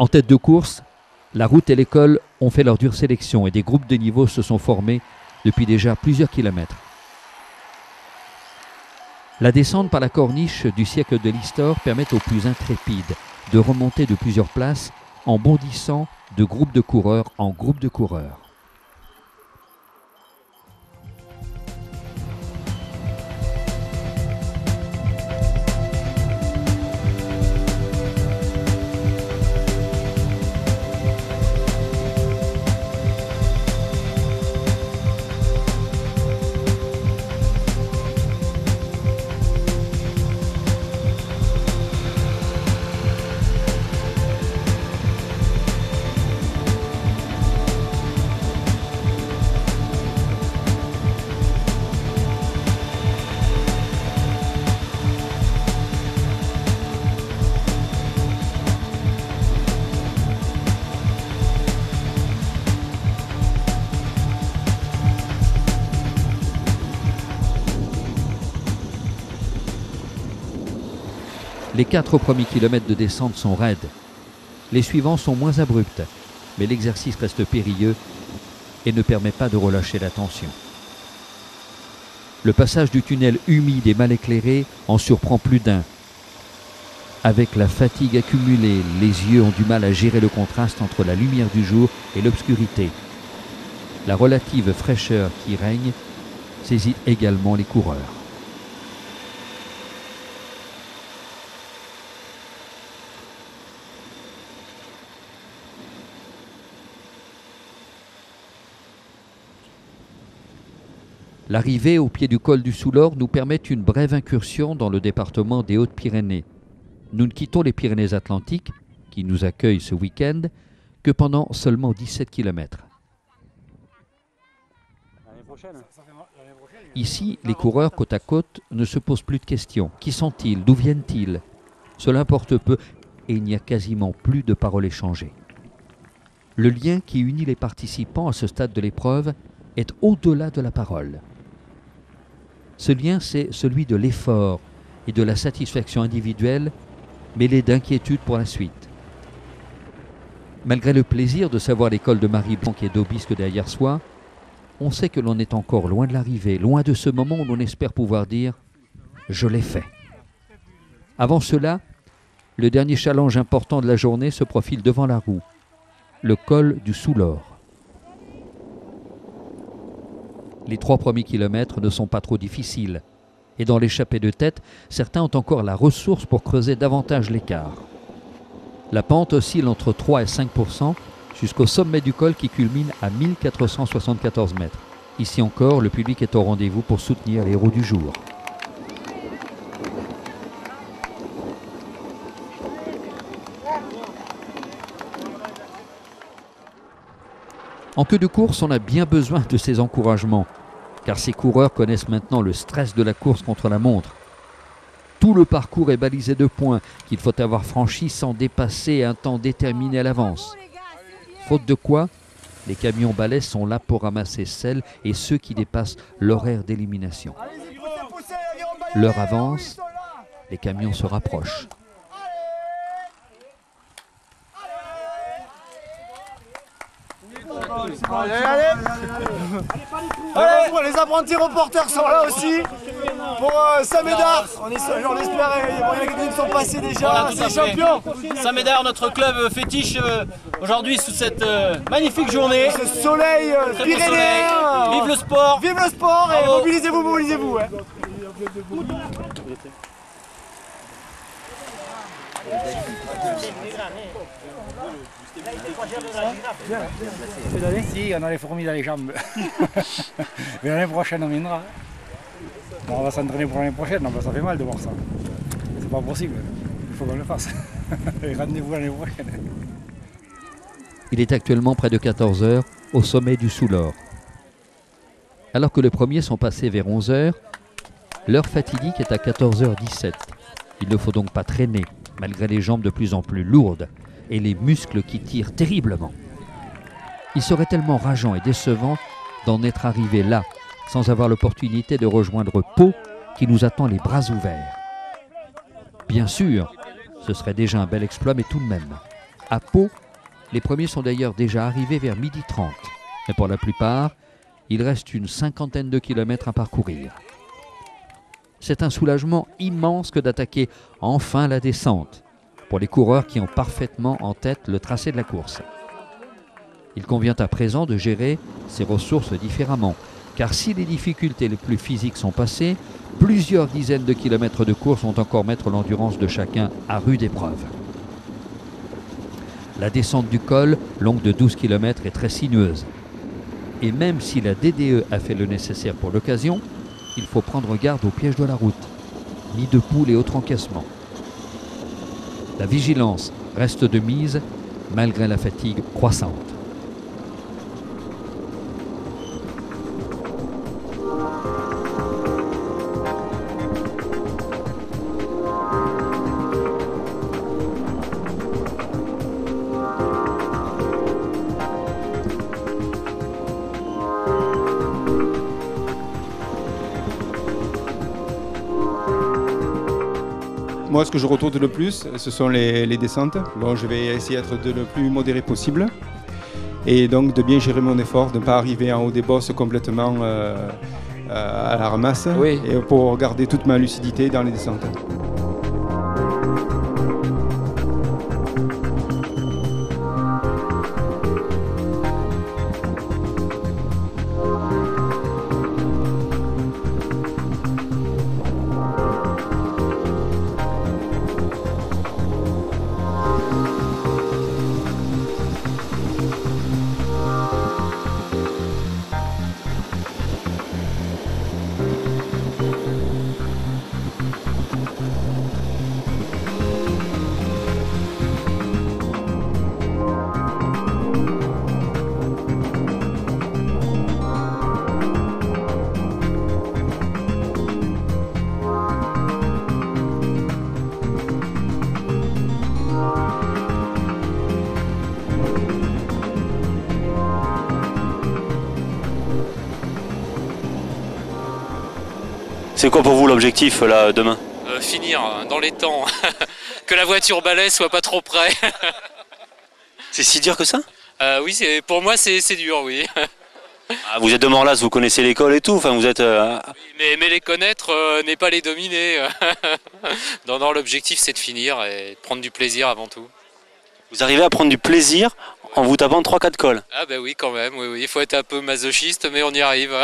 En tête de course, la route et l'école ont fait leur dure sélection et des groupes de niveau se sont formés depuis déjà plusieurs kilomètres. La descente par la corniche du siècle de l'Histoire permet aux plus intrépides de remonter de plusieurs places en bondissant de groupe de coureurs en groupe de coureurs. Les 4 premiers kilomètres de descente sont raides. Les suivants sont moins abrupts, mais l'exercice reste périlleux et ne permet pas de relâcher la tension. Le passage du tunnel humide et mal éclairé en surprend plus d'un. Avec la fatigue accumulée, les yeux ont du mal à gérer le contraste entre la lumière du jour et l'obscurité. La relative fraîcheur qui règne saisit également les coureurs. L'arrivée au pied du col du Soulor nous permet une brève incursion dans le département des Hautes-Pyrénées. Nous ne quittons les Pyrénées-Atlantiques, qui nous accueillent ce week-end, que pendant seulement 17 km. Ici, les coureurs côte à côte ne se posent plus de questions. Qui sont-ils? D'où viennent-ils? Cela importe peu et il n'y a quasiment plus de paroles échangées. Le lien qui unit les participants à ce stade de l'épreuve est au-delà de la parole. Ce lien, c'est celui de l'effort et de la satisfaction individuelle, mêlée d'inquiétude pour la suite. Malgré le plaisir de savoir l'école de Marie-Blanc et d'Aubisque derrière soi, on sait que l'on est encore loin de l'arrivée, loin de ce moment où l'on espère pouvoir dire « je l'ai fait ». Avant cela, le dernier challenge important de la journée se profile devant la roue, le col du Soulor. Les 3 premiers kilomètres ne sont pas trop difficiles. Et dans l'échappée de tête, certains ont encore la ressource pour creuser davantage l'écart. La pente oscille entre 3 et 5% jusqu'au sommet du col qui culmine à 1474 mètres. Ici encore, le public est au rendez-vous pour soutenir les héros du jour. En queue de course, on a bien besoin de ces encouragements, car ces coureurs connaissent maintenant le stress de la course contre la montre. Tout le parcours est balisé de points qu'il faut avoir franchis sans dépasser un temps déterminé à l'avance. Faute de quoi, les camions balais sont là pour ramasser celles et ceux qui dépassent l'horaire d'élimination. L'heure avance, les camions se rapprochent. Allez, allez. Allez, les apprentis reporters sont là aussi pour Saint-Médard. On espère, il y en a qui sont passés déjà, voilà, c'est les champions. Saint-Médard, notre club fétiche aujourd'hui sous cette magnifique journée. Ce soleil pyrénéen. Vive le sport. Vive le sport et mobilisez-vous, mobilisez-vous. Ouais. Si, on a les fourmis dans les jambes. Mais l'année prochaine, on viendra. Bon, on va s'entraîner pour l'année prochaine, ça fait mal de voir ça. C'est pas possible, il faut qu'on le fasse. Rendez-vous l'année prochaine. Il est actuellement près de 14 h au sommet du Soulor. Alors que les premiers sont passés vers 11 h, l'heure fatidique est à 14 h 17. Il ne faut donc pas traîner, malgré les jambes de plus en plus lourdes et les muscles qui tirent terriblement. Il serait tellement rageant et décevant d'en être arrivé là, sans avoir l'opportunité de rejoindre Pau qui nous attend les bras ouverts. Bien sûr, ce serait déjà un bel exploit, mais tout de même. À Pau, les premiers sont d'ailleurs déjà arrivés vers 12h30. Mais pour la plupart, il reste une cinquantaine de kilomètres à parcourir. C'est un soulagement immense que d'attaquer enfin la descente pour les coureurs qui ont parfaitement en tête le tracé de la course. Il convient à présent de gérer ses ressources différemment, car si les difficultés les plus physiques sont passées, plusieurs dizaines de kilomètres de course vont encore mettre l'endurance de chacun à rude épreuve. La descente du col, longue de 12 km, est très sinueuse. Et même si la DDE a fait le nécessaire pour l'occasion, il faut prendre garde aux pièges de la route, nids de poules et autres encassements. La vigilance reste de mise malgré la fatigue croissante. Moi, ce que je retourne le plus, ce sont les descentes. Bon, je vais essayer d'être le plus modéré possible et donc de bien gérer mon effort, de ne pas arriver en haut des bosses complètement à la ramasse, Oui. Et pour garder toute ma lucidité dans les descentes. C'est quoi pour vous l'objectif là demain? Finir dans les temps, que la voiture balai soit pas trop près. C'est si dur que ça? Oui, pour moi c'est dur, oui. Ah, vous êtes de Morlas, vous connaissez l'école et tout, enfin vous êtes... Mais les connaître n'est pas les dominer. Non, l'objectif c'est de finir et de prendre du plaisir avant tout. Vous arrivez à prendre du plaisir en vous tapant 3-4 cols? Ah bah oui quand même, oui. Il faut être un peu masochiste mais on y arrive.